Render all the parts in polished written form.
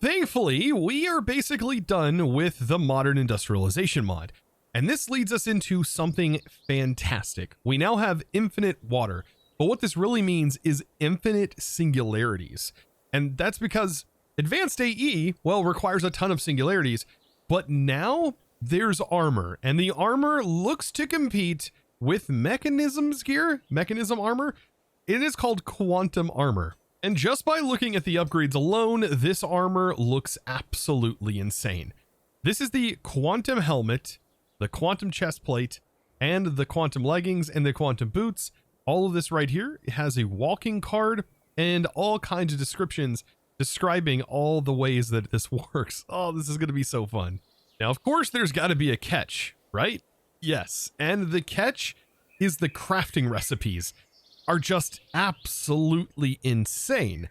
thankfully, we are basically done with the modern industrialization mod. And this leads us into something fantastic. We now have infinite water, but what this really means is infinite singularities. And that's because advanced AE, well, requires a ton of singularities, but now there's armor, and the armor looks to compete with Mechanism's gear, Mechanism armor. It is called quantum armor. And just by looking at the upgrades alone, this armor looks absolutely insane. This is the quantum helmet, the quantum chest plate, and the quantum leggings and the quantum boots. All of this right here has a walking card and all kinds of descriptions describing all the ways that this works. Oh, this is going to be so fun. Now, of course, there's got to be a catch, right? Yes. And the catch is the crafting recipes are just absolutely insane,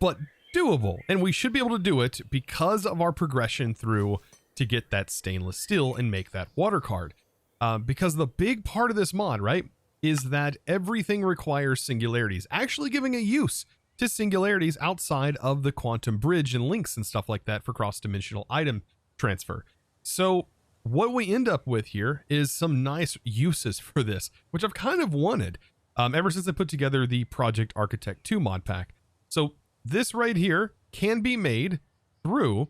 but doable. And we should be able to do it because of our progression through to get that stainless steel and make that water card. Because the big part of this mod, right, is that everything requires singularities, actually giving a use to singularities outside of the quantum bridge and links and stuff like that for cross-dimensional item transfer. So what we end up with here is some nice uses for this, which I've kind of wanted ever since I put together the Project Architect 2 mod pack. So this right here can be made through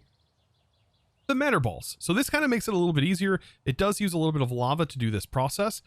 the matter balls. So this kind of makes it a little bit easier. It does use a little bit of lava to do this process,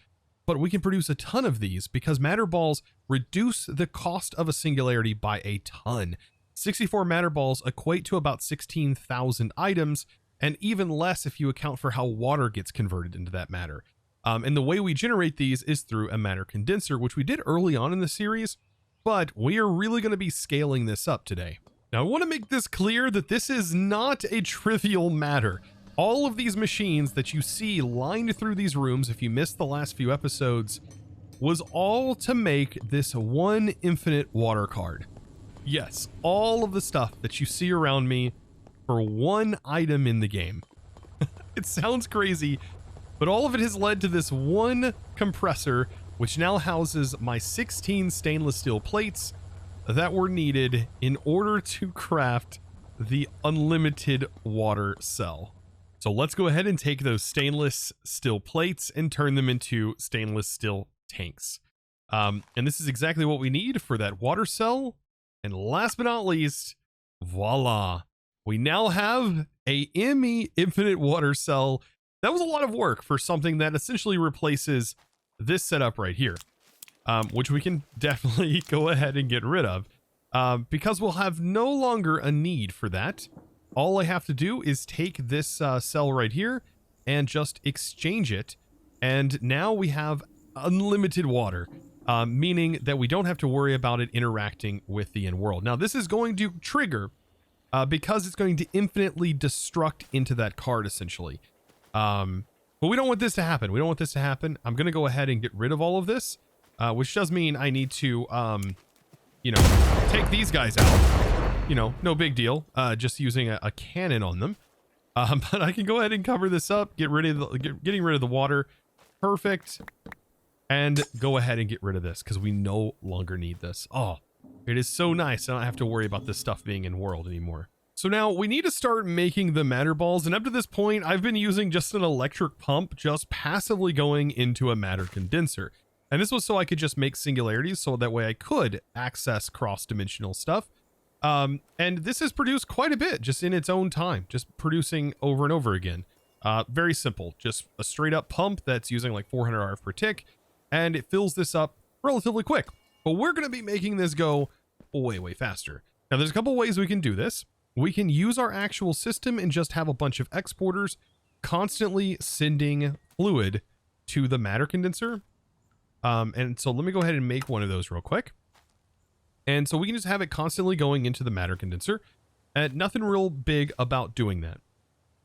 but we can produce a ton of these because matter balls reduce the cost of a singularity by a ton. 64 matter balls equate to about 16,000 items, and even less if you account for how water gets converted into that matter. And the way we generate these is through a matter condenser, which we did early on in the series, but we are really going to be scaling this up today. Now, I want to make this clear that this is not a trivial matter. All of these machines that you see lined through these rooms, if you missed the last few episodes, was all to make this one infinite water card. Yes, all of the stuff that you see around me for one item in the game. It sounds crazy, but all of it has led to this one compressor, which now houses my 16 stainless steel plates that were needed in order to craft the unlimited water cell. So let's go ahead and take those stainless steel plates and turn them into stainless steel tanks. And this is exactly what we need for that water cell. And last but not least, voila. We now have a ME infinite water cell. That was a lot of work for something that essentially replaces this setup right here, which we can definitely go ahead and get rid of because we'll have no longer a need for that. All I have to do is take this cell right here and just exchange it. And now we have unlimited water, meaning that we don't have to worry about it interacting with the in-world. Now, this is going to trigger because it's going to infinitely destruct into that card, essentially. But we don't want this to happen. We don't want this to happen. I'm going to go ahead and get rid of all of this, which does mean I need to, you know, take these guys out. You know, no big deal. Just using a cannon on them. But I can go ahead and cover this up, get rid of getting rid of the water. Perfect. And go ahead and get rid of this because we no longer need this. Oh, it is so nice. I don't have to worry about this stuff being in world anymore. So now we need to start making the matter balls. And up to this point, I've been using just an electric pump, just passively going into a matter condenser. And this was so I could just make singularities so that way I could access cross-dimensional stuff. And this has produced quite a bit just in its own time, just producing over and over again. Very simple, just a straight up pump that's using like 400 RF per tick, and it fills this up relatively quick. But we're going to be making this go way, way faster. Now, there's a couple ways we can do this. We can use our actual system and just have a bunch of exporters constantly sending fluid to the matter condenser. And so let me go ahead and make one of those real quick. And so we can just have it constantly going into the matter condenser, and nothing real big about doing that.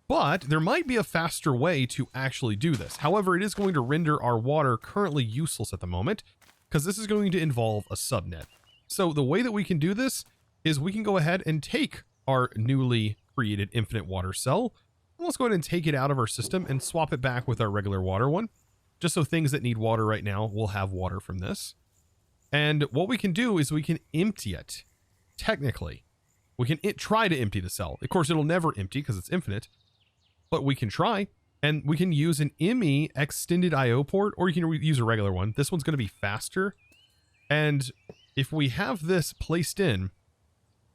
But there might be a faster way to actually do this. However, it is going to render our water currently useless at the moment because this is going to involve a subnet. So the way that we can do this is we can go ahead and take our newly created infinite water cell. Let's go ahead and take it out of our system and swap it back with our regular water one, just so things that need water right now will have water from this. And what we can do is we can empty it, technically. We can try to empty the cell. Of course, it'll never empty because it's infinite, but we can try, and we can use an IMI extended IO port, or you can use a regular one. This one's going to be faster. And if we have this placed in,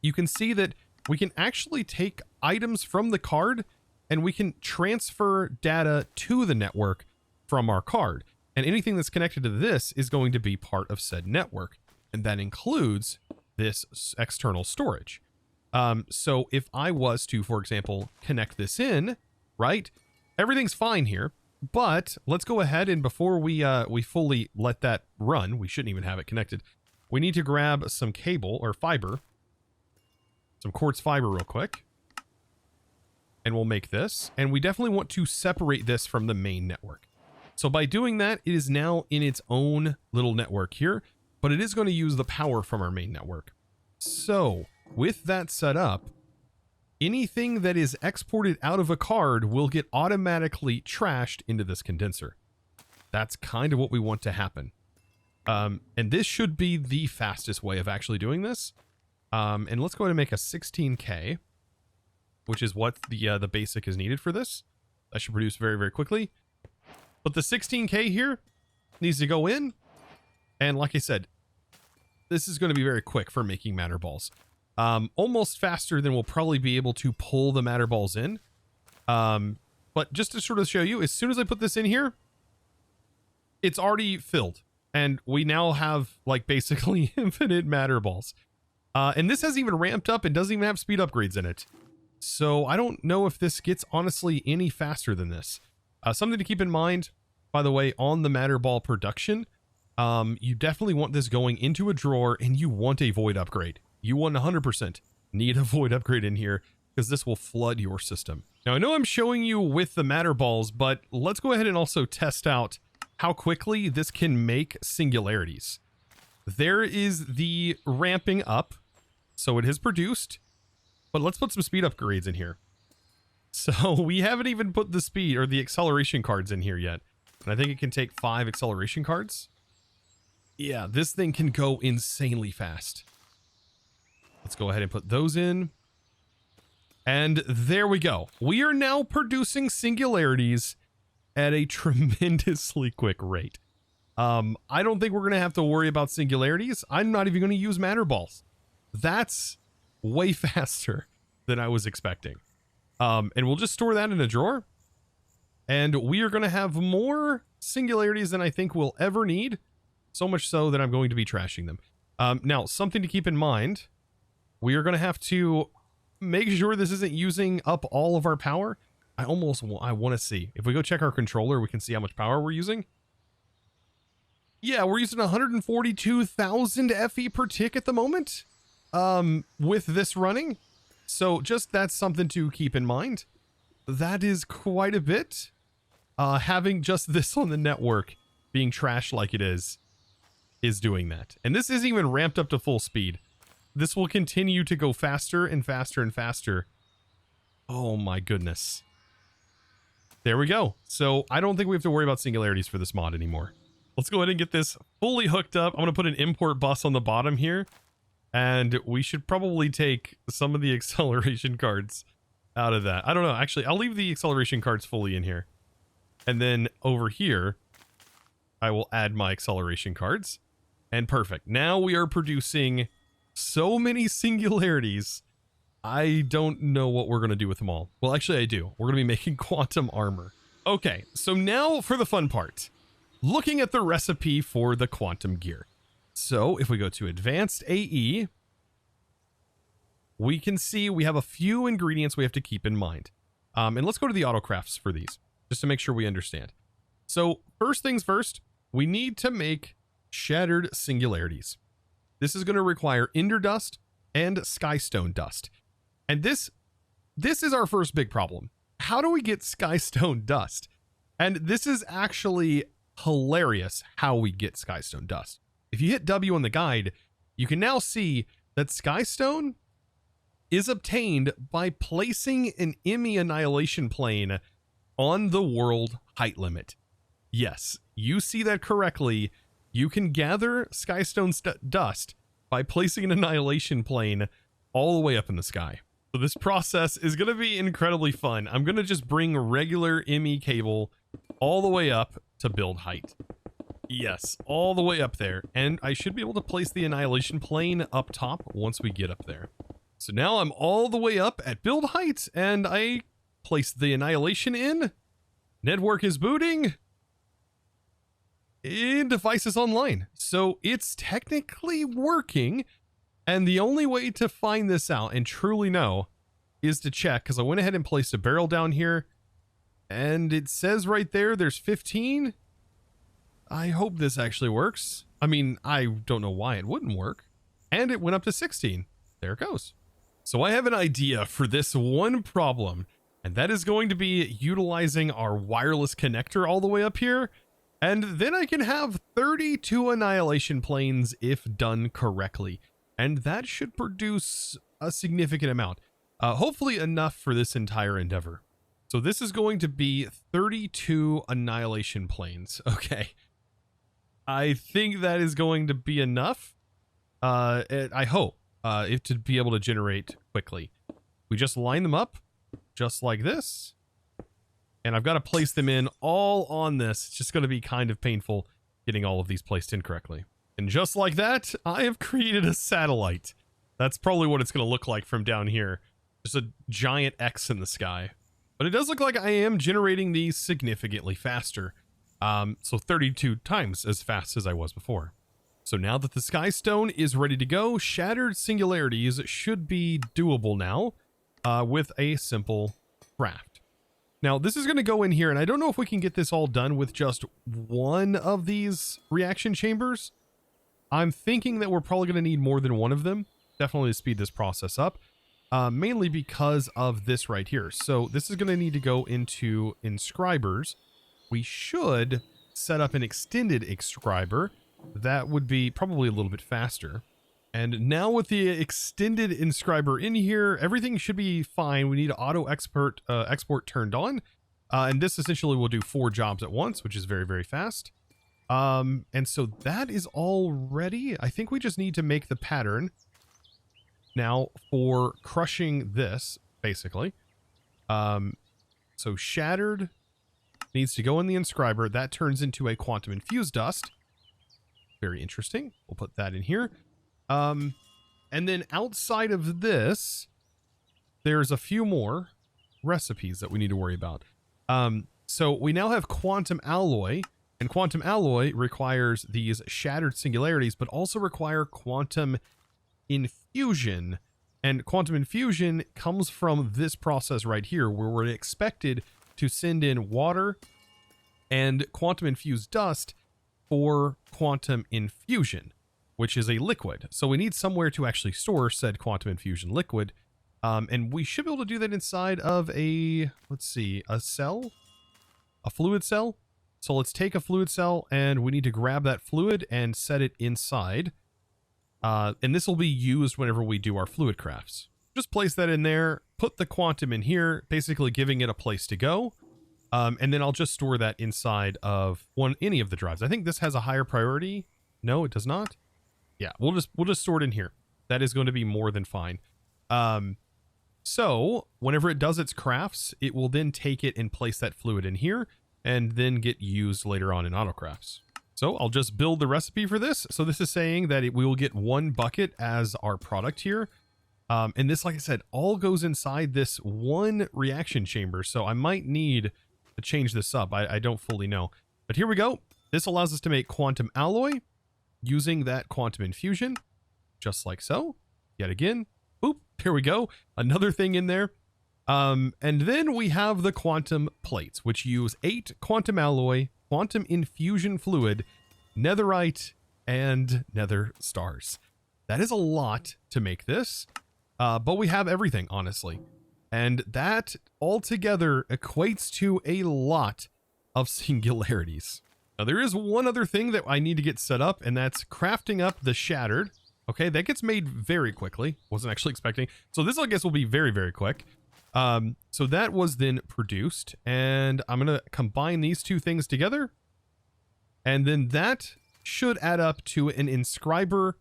you can see that we can actually take items from the card and we can transfer data to the network from our card. And anything that's connected to this is going to be part of said network. And that includes this external storage. So if I was to, for example, connect this in, right, everything's fine here, but let's go ahead and before we fully let that run, we shouldn't even have it connected. We need to grab some cable or fiber, some quartz fiber real quick, and we'll make this. And we definitely want to separate this from the main network. So by doing that, it is now in its own little network here, but it is going to use the power from our main network. So with that set up, anything that is exported out of a card will get automatically trashed into this condenser. That's kind of what we want to happen. And this should be the fastest way of actually doing this. And let's go ahead and make a 16K, which is what the basic is needed for this. That should produce very, very quickly. But the 16K here needs to go in. And like I said, this is going to be very quick for making matter balls. Almost faster than we'll probably be able to pull the matter balls in. But just to sort of show you, as soon as I put this in here, it's already filled. And we now have like basically infinite matter balls. And this hasn't even ramped up and doesn't even have speed upgrades in it. So I don't know if this gets honestly any faster than this. Something to keep in mind, by the way, on the matter ball production, you definitely want this going into a drawer and you want a void upgrade. You 100% need a void upgrade in here because this will flood your system. Now, I know I'm showing you with the matter balls, but let's go ahead and also test out how quickly this can make singularities. There is the ramping up. So it has produced, but let's put some speed upgrades in here. So we haven't even put the speed or the acceleration cards in here yet. And I think it can take 5 acceleration cards. Yeah, this thing can go insanely fast. Let's go ahead and put those in. And there we go. We are now producing singularities at a tremendously quick rate. I don't think we're going to have to worry about singularities. I'm not even going to use matter balls. That's way faster than I was expecting. And we'll just store that in a drawer. And we are going to have more singularities than I think we'll ever need. So much so that I'm going to be trashing them. Now, something to keep in mind. We are going to have to make sure this isn't using up all of our power. I want to see. If we go check our controller, we can see how much power we're using. Yeah, we're using 142,000 FE per tick at the moment. With this running. So just that's something to keep in mind. That is quite a bit. Having just this on the network being trashed like it is doing that. And this isn't even ramped up to full speed. This will continue to go faster and faster and faster. Oh my goodness. There we go. So I don't think we have to worry about singularities for this mod anymore. Let's go ahead and get this fully hooked up. I'm going to put an import bus on the bottom here. And we should probably take some of the acceleration cards out of that. I don't know. Actually, I'll leave the acceleration cards fully in here. And then over here, I will add my acceleration cards. And perfect. Now we are producing so many singularities. I don't know what we're going to do with them all. Well, actually, I do. We're going to be making quantum armor. Okay, so now for the fun part. Looking at the recipe for the quantum gear. So if we go to advanced AE, we can see we have a few ingredients we have to keep in mind. And let's go to the autocrafts for these, just to make sure we understand. So first things first, we need to make shattered singularities. This is going to require ender dust and skystone dust. And this is our first big problem. How do we get skystone dust? And this is actually hilarious how we get skystone dust. If you hit W on the guide, you can now see that skystone is obtained by placing an IMI annihilation plane on the world height limit. Yes, you see that correctly. You can gather skystone dust by placing an annihilation plane all the way up in the sky. So this process is going to be incredibly fun. I'm going to just bring regular ME cable all the way up to build height. Yes, all the way up there. And I should be able to place the annihilation plane up top once we get up there. So now I'm all the way up at build height, and I placed the annihilation in. Network is booting. And device is online. So it's technically working. And the only way to find this out and truly know is to check, because I went ahead and placed a barrel down here, and it says right there, there's 15. I hope this actually works. I mean, I don't know why it wouldn't work. And it went up to 16. There it goes. So I have an idea for this one problem, and that is going to be utilizing our wireless connector all the way up here. And then I can have 32 annihilation planes if done correctly. And that should produce a significant amount. Hopefully enough for this entire endeavor. So this is going to be 32 annihilation planes. Okay. I think that is going to be enough. I hope it to be able to generate quickly. We just line them up just like this. And I've got to place them in all on this. It's just going to be kind of painful getting all of these placed in correctly. And just like that, I have created a satellite. That's probably what it's going to look like from down here. Just a giant X in the sky. But it does look like I am generating these significantly faster. So 32 times as fast as I was before. So now that the Sky Stone is ready to go, Shattered Singularities should be doable now with a simple craft. Now, this is going to go in here, and I don't know if we can get this all done with just one of these reaction chambers. I'm thinking that we're probably going to need more than one of them, definitely to speed this process up, mainly because of this right here. So this is going to need to go into inscribers. We should set up an extended inscriber. That would be probably a little bit faster. And now with the extended inscriber in here, everything should be fine. We need auto export turned on. And this essentially will do 4 jobs at once, which is very, very fast. And so that is all ready. I think we just need to make the pattern now for crushing this, basically. So Shattered needs to go in the inscriber. That turns into a quantum infused dust. Very interesting. We'll put that in here. And then outside of this, there's a few more recipes that we need to worry about. So we now have quantum alloy, and quantum alloy requires these shattered singularities, but also require quantum infusion. And quantum infusion comes from this process right here, where we're expected to send in water and quantum infused dust for quantum infusion, which is a liquid. So we need somewhere to actually store said quantum infusion liquid. And we should be able to do that inside of a, let's see, a cell, a fluid cell. So let's take a fluid cell, and we need to grab that fluid and set it inside. And this will be used whenever we do our fluid crafts. Just place that in there, put the quantum in here, basically giving it a place to go. And then I'll just store that inside of any of the drives. I think this has a higher priority. No, it does not. Yeah, we'll just store it in here. That is going to be more than fine. So whenever it does its crafts, it will then take it and place that fluid in here and then get used later on in autocrafts. So I'll just build the recipe for this. So this is saying that we will get 1 bucket as our product here. And this, like I said, all goes inside this one reaction chamber. So I might need to change this up. I don't fully know. But here we go. This allows us to make quantum alloy using that quantum infusion, just like so. Yet again, boop, here we go. Another thing in there. And then we have the quantum plates, which use 8 quantum alloy, quantum infusion fluid, netherite, and nether stars. That is a lot to make this, but we have everything, honestly. And that altogether equates to a lot of singularities. Now, there is one other thing that I need to get set up, and that's crafting up the shattered. Okay, that gets made very quickly. Wasn't actually expecting. So this, I guess, will be very, very quick. So that was then produced, and I'm going to combine these two things together. And then that should add up to an inscriber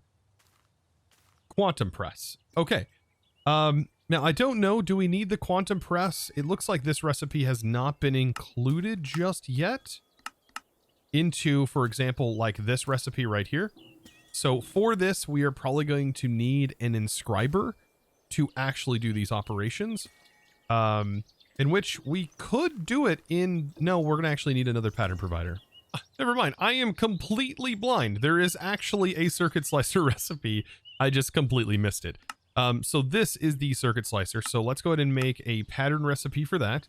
quantum press. Okay, Now I don't know, do we need the quantum press? It looks like this recipe has not been included just yet into, for example, like this recipe right here. So for this, we are probably going to need an inscriber to actually do these operations. In which we could do it in... No, we're going to actually need another pattern provider. Never mind. I am completely blind. There is actually a circuit slicer recipe. I just completely missed it. So this is the circuit slicer. So let's go ahead and make a pattern recipe for that.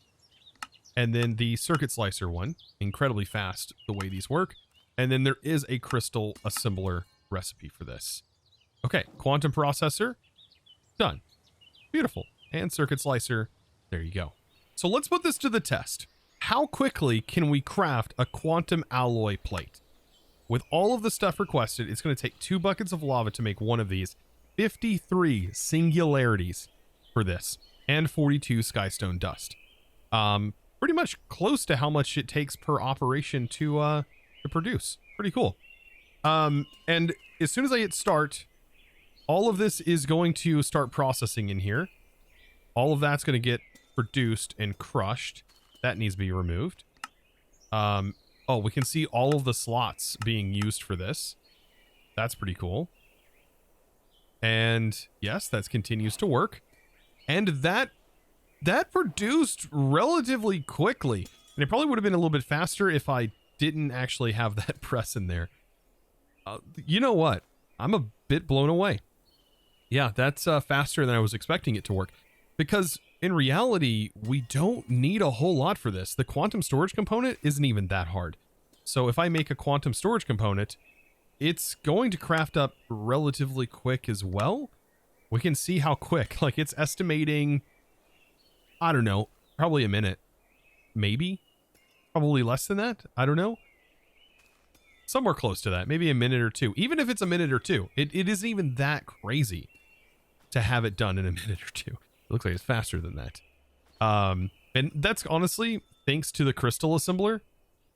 And then the circuit slicer one. Incredibly fast the way these work. And then there is a crystal assembler recipe for this. Okay, quantum processor. Done. Beautiful. And circuit slicer. There you go. So let's put this to the test. How quickly can we craft a quantum alloy plate? With all of the stuff requested, it's going to take 2 buckets of lava to make one of these. 53 singularities for this. And 42 skystone dust. Pretty much close to how much it takes per operation to produce. Pretty cool. And as soon as I hit start, all of this is going to start processing in here. All of that's going to get produced and crushed. That needs to be removed. Oh, we can see all of the slots being used for this. That's pretty cool. And yes, that continues to work. And that produced relatively quickly. And it probably would have been a little bit faster if I didn't actually have that press in there. You know what? I'm a bit blown away. Yeah, that's faster than I was expecting it to work. Because in reality, we don't need a whole lot for this. The quantum storage component isn't even that hard. So if I make a quantum storage component, it's going to craft up relatively quick as well. We can see how quick. Like, it's estimating, I don't know, probably a minute. Maybe. Probably less than that. I don't know. Somewhere close to that. Maybe a minute or two. Even if it's a minute or two, it isn't even that crazy to have it done in a minute or two. It looks like it's faster than that. And that's honestly thanks to the crystal assembler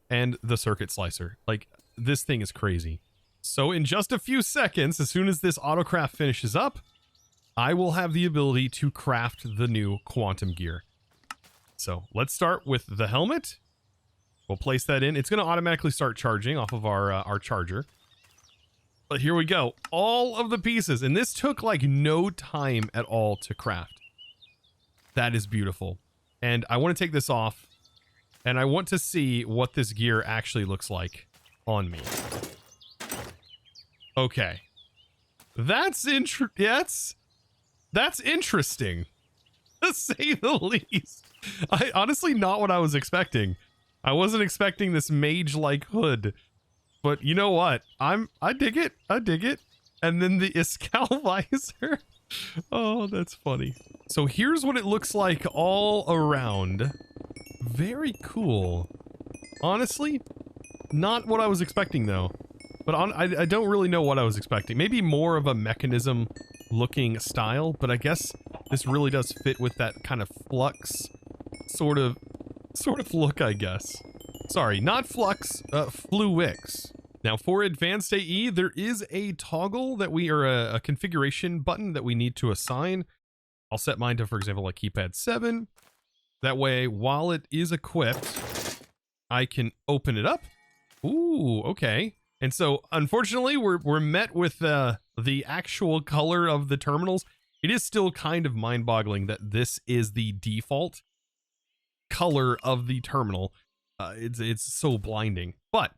and the circuit slicer. Like, this thing is crazy. So in just a few seconds, as soon as this autocraft finishes up, I will have the ability to craft the new quantum gear. So let's start with the helmet. We'll place that in. It's going to automatically start charging off of our charger. But here we go. All of the pieces. And this took like no time at all to craft. That is beautiful. And I want to take this off. And I want to see what this gear actually looks like on me. Okay. That's interesting, to say the least. Honestly, not what I was expecting. I wasn't expecting this mage-like hood. But you know what? I dig it. I dig it. And then the Iskal visor. Oh, that's funny. So here's what it looks like all around. Very cool. Honestly, not what I was expecting though. But I don't really know what I was expecting. Maybe more of a Mekanism looking style, but I guess this really does fit with that kind of flux sort of look, I guess. Sorry, not flux, fluix. Now for advanced AE, there is a toggle that a configuration button that we need to assign. I'll set mine to, for example, like keypad 7. That way, while it is equipped, I can open it up. Ooh, okay. And so, unfortunately, we're met with the actual color of the terminals. It is still kind of mind-boggling that this is the default color of the terminal. It's so blinding. But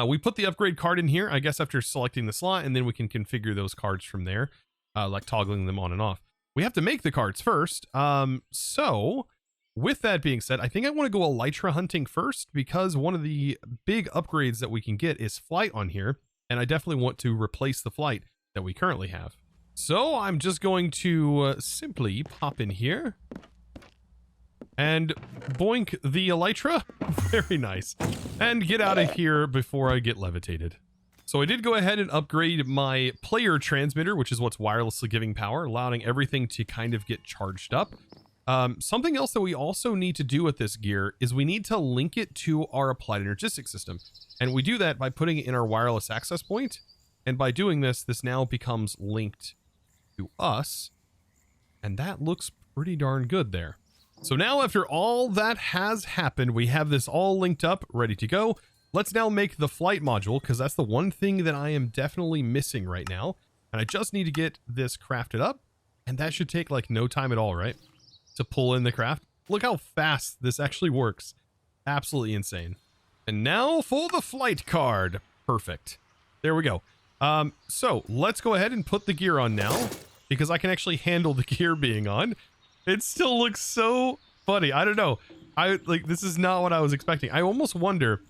we put the upgrade card in here, I guess, after selecting the slot, and then we can configure those cards from there, like toggling them on and off. We have to make the cards first. So with that being said, I think I want to go elytra hunting first, because one of the big upgrades that we can get is flight on here, and I definitely want to replace the flight that we currently have. So I'm just going to simply pop in here and boink the elytra. Very nice. And get out of here before I get levitated. So I did go ahead and upgrade my player transmitter, which is what's wirelessly giving power, allowing everything to kind of get charged up. Something else that we also need to do with this gear is we need to link it to our applied energistic system. And we do that by putting it in our wireless access point. And by doing this, this now becomes linked to us. And that looks pretty darn good there. So now after all that has happened, we have this all linked up, ready to go. Let's now make the flight module, because that's the one thing that I am definitely missing right now. And I just need to get this crafted up. And that should take like no time at all, right? To pull in the craft. Look how fast this actually works. Absolutely insane. And now for the flight card. Perfect. There we go. So let's go ahead and put the gear on now, because I can actually handle the gear being on. It still looks so funny. I don't know. This is not what I was expecting. I almost wonder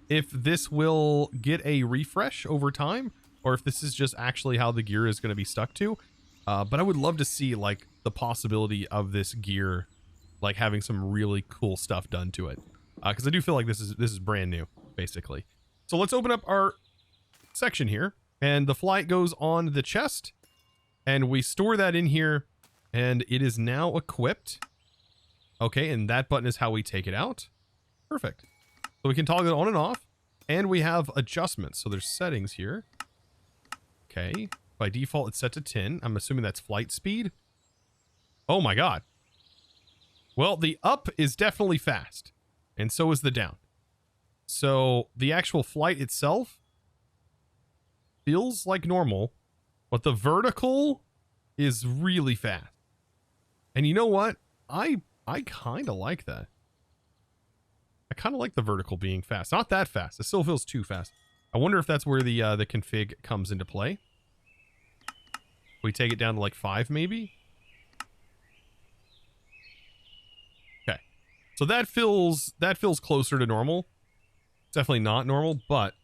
if this will get a refresh over time, or if this is just actually how the gear is going to be stuck to. But I would love to see like the possibility of this gear, like having some really cool stuff done to it. Because I do feel like this is brand new, basically. So let's open up our section here, and the flight goes on the chest, and we store that in here. And it is now equipped. Okay, and that button is how we take it out. Perfect. So we can toggle it on and off. And we have adjustments. So there's settings here. Okay. By default, it's set to 10. I'm assuming that's flight speed. Oh my god. Well, the up is definitely fast. And so is the down. So the actual flight itself feels like normal. But the vertical is really fast. And you know what? I kind of like that. I kind of like the vertical being fast. Not that fast. It still feels too fast. I wonder if that's where the config comes into play. We take it down to like 5 maybe? Okay. So that feels closer to normal. Definitely not normal, but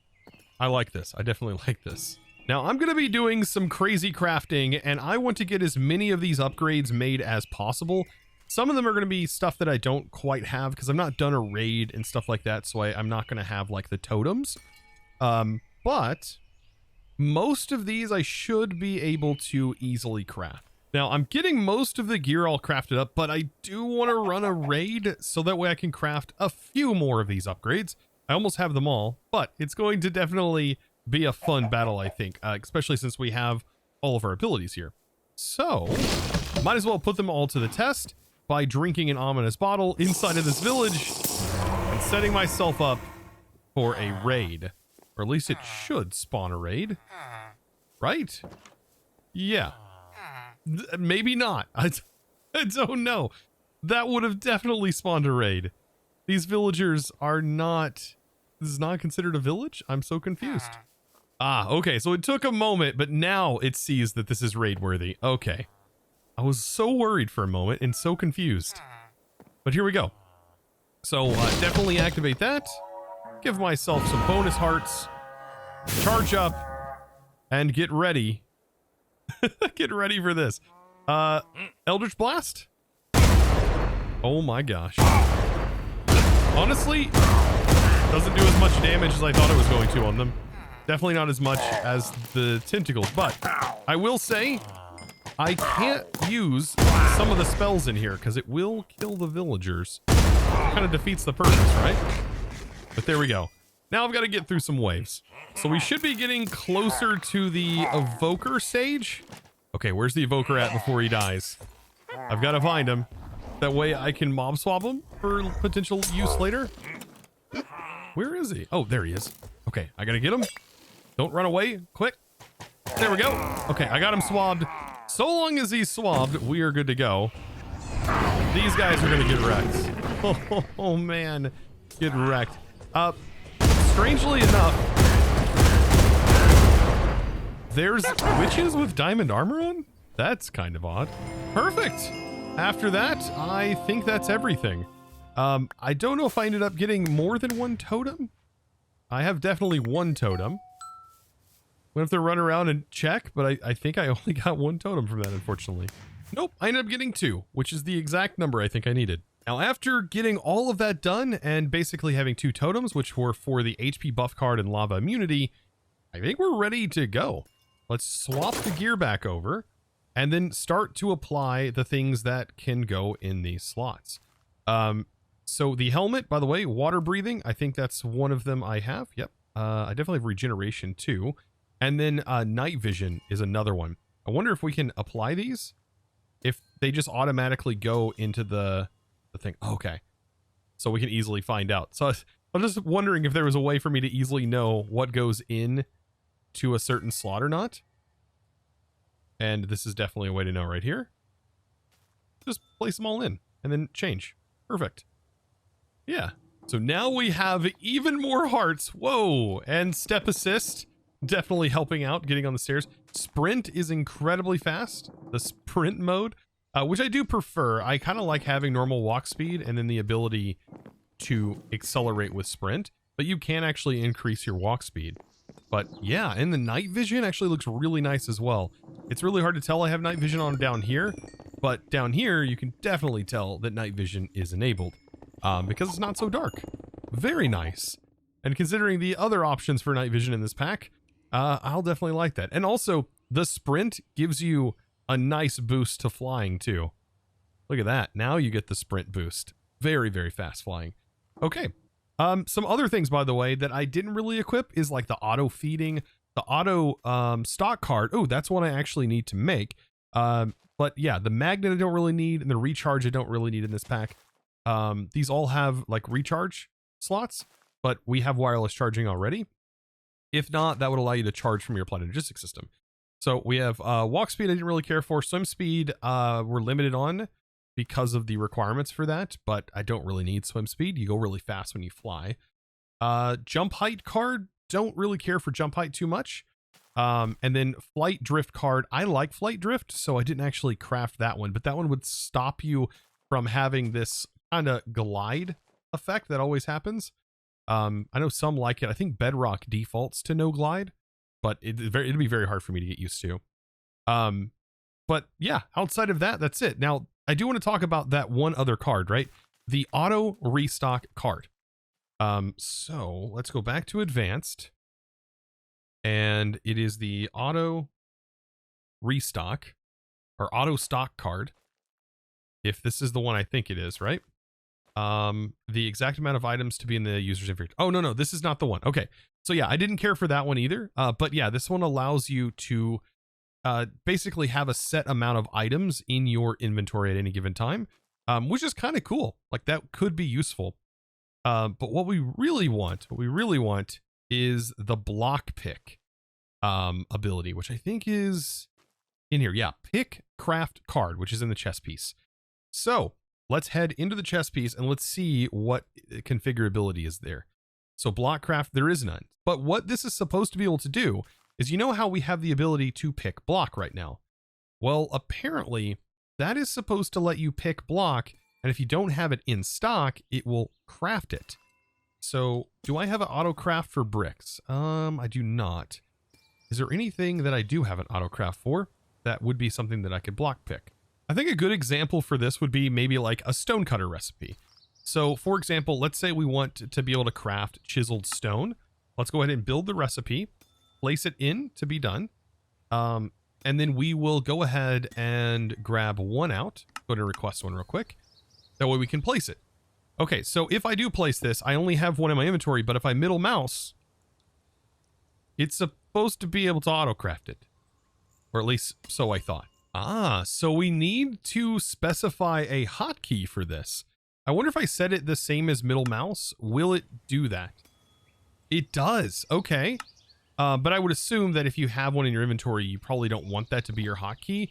I like this. I definitely like this. Now, I'm going to be doing some crazy crafting, and I want to get as many of these upgrades made as possible. Some of them are going to be stuff that I don't quite have, because I've not done a raid and stuff like that, so I'm not going to have, like, the totems. But most of these I should be able to easily craft. Now, I'm getting most of the gear all crafted up, but I do want to run a raid, so that way I can craft a few more of these upgrades. I almost have them all, but it's going to definitely be a fun battle, I think, especially since we have all of our abilities here. So, might as well put them all to the test by drinking an ominous bottle inside of this village and setting myself up for a raid. Or at least it should spawn a raid. Right? Yeah. Maybe not. I don't know. That would have definitely spawned a raid. These villagers are not... This is not considered a village? I'm so confused. Ah, okay, so it took a moment, but now it sees that this is raid worthy. Okay. I was so worried for a moment and so confused. But here we go. So definitely activate that. Give myself some bonus hearts. Charge up. And get ready. Get ready for this. Eldritch Blast? Oh my gosh. Honestly, doesn't do as much damage as I thought it was going to on them. Definitely not as much as the tentacles, but I will say I can't use some of the spells in here because it will kill the villagers. Kind of defeats the purpose, right? But there we go. Now I've got to get through some waves. So we should be getting closer to the evoker stage. Okay, where's the evoker at before he dies? I've got to find him. That way I can mob swap him for potential use later. Where is he? Oh, there he is. Okay, I got to get him. Don't run away. Quick. There we go. Okay, I got him swabbed. So long as he's swabbed, we are good to go. These guys are going to get wrecked. Oh, man. Get wrecked. Strangely enough, there's witches with diamond armor on? That's kind of odd. Perfect. After that, I think that's everything. I don't know if I ended up getting more than one totem. I have definitely one totem. We'll have to run around and check, but I think I only got one totem from that, unfortunately. Nope, I ended up getting 2, which is the exact number I think I needed. Now, after getting all of that done and basically having 2 totems, which were for the HP buff card and lava immunity, I think we're ready to go. Let's swap the gear back over and then start to apply the things that can go in these slots. So the helmet, by the way, water breathing, I think that's one of them I have. Yep. I definitely have regeneration too. And then night vision is another one. I wonder if we can apply these. if they just automatically go into the thing. Okay. So we can easily find out. So I'm just wondering if there was a way for me to easily know what goes in to a certain slot or not. And this is definitely a way to know right here. Just place them all in and then change. Perfect. Yeah. So now we have even more hearts. Whoa. And step assist. Definitely helping out getting on the stairs. Sprint is incredibly fast. The sprint mode, which I do prefer. I kind of like having normal walk speed and then the ability to accelerate with sprint. But you can actually increase your walk speed. But yeah, and the night vision actually looks really nice as well. It's really hard to tell I have night vision on down here. But down here, you can definitely tell that night vision is enabled. Because it's not so dark. Very nice. And considering the other options for night vision in this pack, I'll definitely like that. And also, the sprint gives you a nice boost to flying too. Look at that. Now you get the sprint boost. Very, very fast flying. Okay. Some other things, by the way, that I didn't really equip is like the auto feeding, the auto stock card. Oh, that's one I actually need to make. But yeah, the magnet I don't really need, and the recharge I don't really need in this pack. These all have like recharge slots, but we have wireless charging already. If not, that would allow you to charge from your applied logistics system. So we have walk speed I didn't really care for. Swim speed we're limited on because of the requirements for that, but I don't really need swim speed. You go really fast when you fly. Jump height card, don't really care for jump height too much. And then flight drift card, I like flight drift, so I didn't actually craft that one, but that one would stop you from having this kind of glide effect that always happens. I know some like it. I think Bedrock defaults to no glide, but it'd be very hard for me to get used to. But yeah, outside of that, that's it. Now, I do want to talk about that one other card, right? The auto restock card. So let's go back to advanced, and it is the auto restock or auto stock card. If this is the one I think it is, right? The exact amount of items to be in the user's inventory. Oh, no, this is not the one. Okay. So yeah, I didn't care for that one either. But yeah, this one allows you to basically have a set amount of items in your inventory at any given time, which is kind of cool. Like that could be useful. But what we really want is the block pick ability, which I think is in here. Yeah, pick craft card, which is in the chess piece. So let's head into the chess piece and let's see what configurability is there. So block craft, there is none. But what this is supposed to be able to do is, you know how we have the ability to pick block right now? Well, apparently that is supposed to let you pick block, and if you don't have it in stock, it will craft it. So do I have an auto craft for bricks? I do not. Is there anything that I do have an auto craft for that would be something that I could block pick? I think a good example for this would be maybe like a stonecutter recipe. So for example, let's say we want to be able to craft chiseled stone. Let's go ahead and build the recipe, place it in to be done. And then we will go ahead and grab one out. Go to request one real quick. That way we can place it. Okay, so if I do place this, I only have one in my inventory, but if I middle mouse, it's supposed to be able to auto craft it. Or at least so I thought. Ah, so we need to specify a hotkey for this. I wonder if I set it the same as middle mouse, will it do that? It does. Okay. But I would assume that if you have one in your inventory, you probably don't want that to be your hotkey.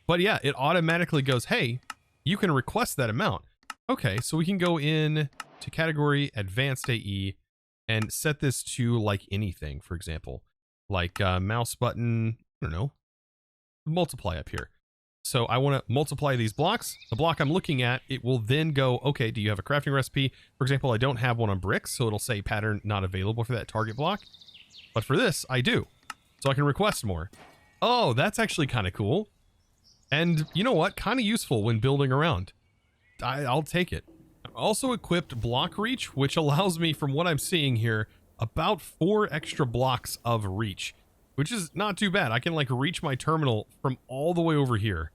But yeah, it automatically goes, hey, you can request that amount. Okay, so we can go in to category advanced AE and set this to like anything, for example, like mouse button, I don't know, multiply up here. So I want to multiply these blocks. The block I'm looking at, it will then go, okay, do you have a crafting recipe? For example, I don't have one on bricks, so it'll say pattern not available for that target block. But for this, I do. So I can request more. Oh, that's actually kind of cool. And you know what? Kind of useful when building around. I'll take it. I've also equipped block reach, which allows me, from what I'm seeing here, about 4 extra blocks of reach, which is not too bad. I can like reach my terminal from all the way over here.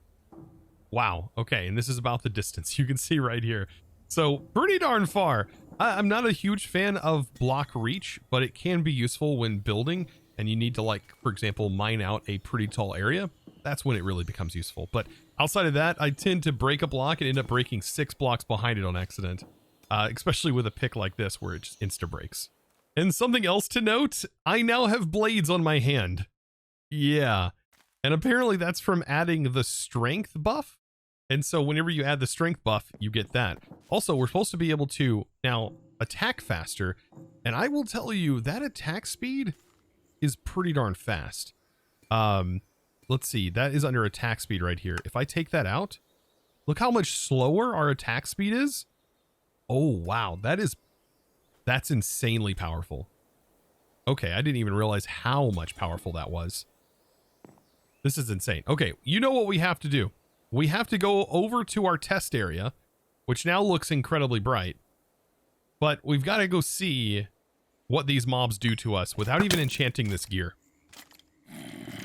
Wow. Okay. And this is about the distance you can see right here. So pretty darn far. I'm not a huge fan of block reach, but it can be useful when building and you need to, like, for example, mine out a pretty tall area. that's when it really becomes useful. But outside of that, I tend to break a block and end up breaking 6 blocks behind it on accident, especially with a pick like this where it just insta breaks. And something else to note, I now have blades on my hand. Yeah, and apparently that's from adding the strength buff. And so whenever you add the strength buff, you get that. Also, we're supposed to be able to now attack faster, and I will tell you that attack speed is pretty darn fast. Let's see, that is under attack speed right here. If I take that out, look how much slower our attack speed is. Oh wow, that's insanely powerful. Okay, I didn't even realize how much powerful that was. This is insane. Okay, you know what we have to do. We have to go over to our test area, which now looks incredibly bright. But we've got to go see what these mobs do to us without even enchanting this gear.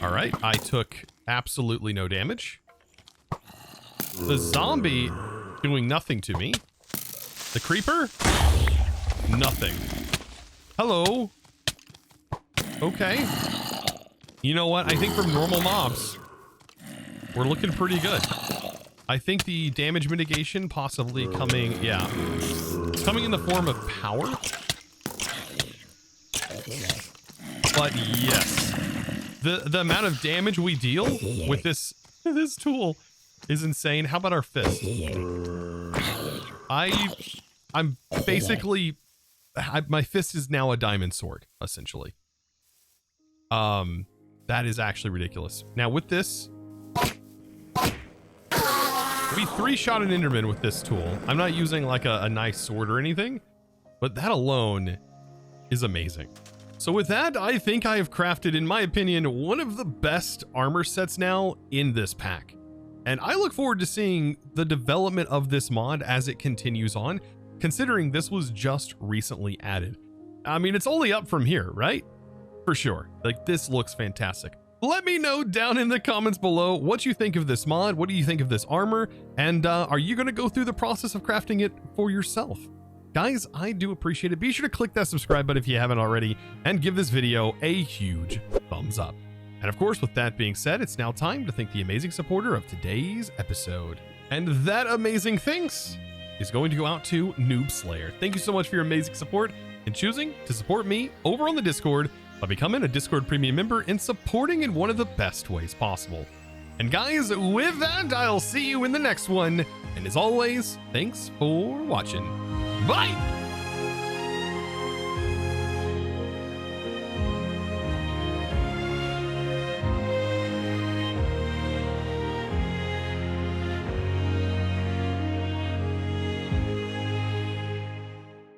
All right, I took absolutely no damage. The zombie doing nothing to me. The creeper, nothing. Hello. Okay. You know what? I think from normal mobs, we're looking pretty good. I think the damage mitigation possibly coming, yeah. It's coming in the form of power. But yes, the amount of damage we deal with this tool is insane. How about our fist? I'm basically, my fist is now a diamond sword, essentially. That is actually ridiculous. Now with this, we 3-shot an Enderman with this tool. I'm not using like a nice sword or anything, but that alone is amazing. So with that, I think I have crafted, in my opinion, one of the best armor sets now in this pack. And I look forward to seeing the development of this mod as it continues on, considering this was just recently added. I mean, it's only up from here, right? For sure. Like, this looks fantastic. Let me know down in the comments below what you think of this mod. What do you think of this armor? And are you going to go through the process of crafting it for yourself? Guys, I do appreciate it. Be sure to click that subscribe button if you haven't already, and give this video a huge thumbs up. And of course, with that being said, it's now time to thank the amazing supporter of today's episode. And that amazing thanks is going to go out to Noob Slayer. Thank you so much for your amazing support and choosing to support me over on the Discord by becoming a Discord premium member and supporting in one of the best ways possible. And guys, with that, I'll see you in the next one. And as always, thanks for watching. Bye!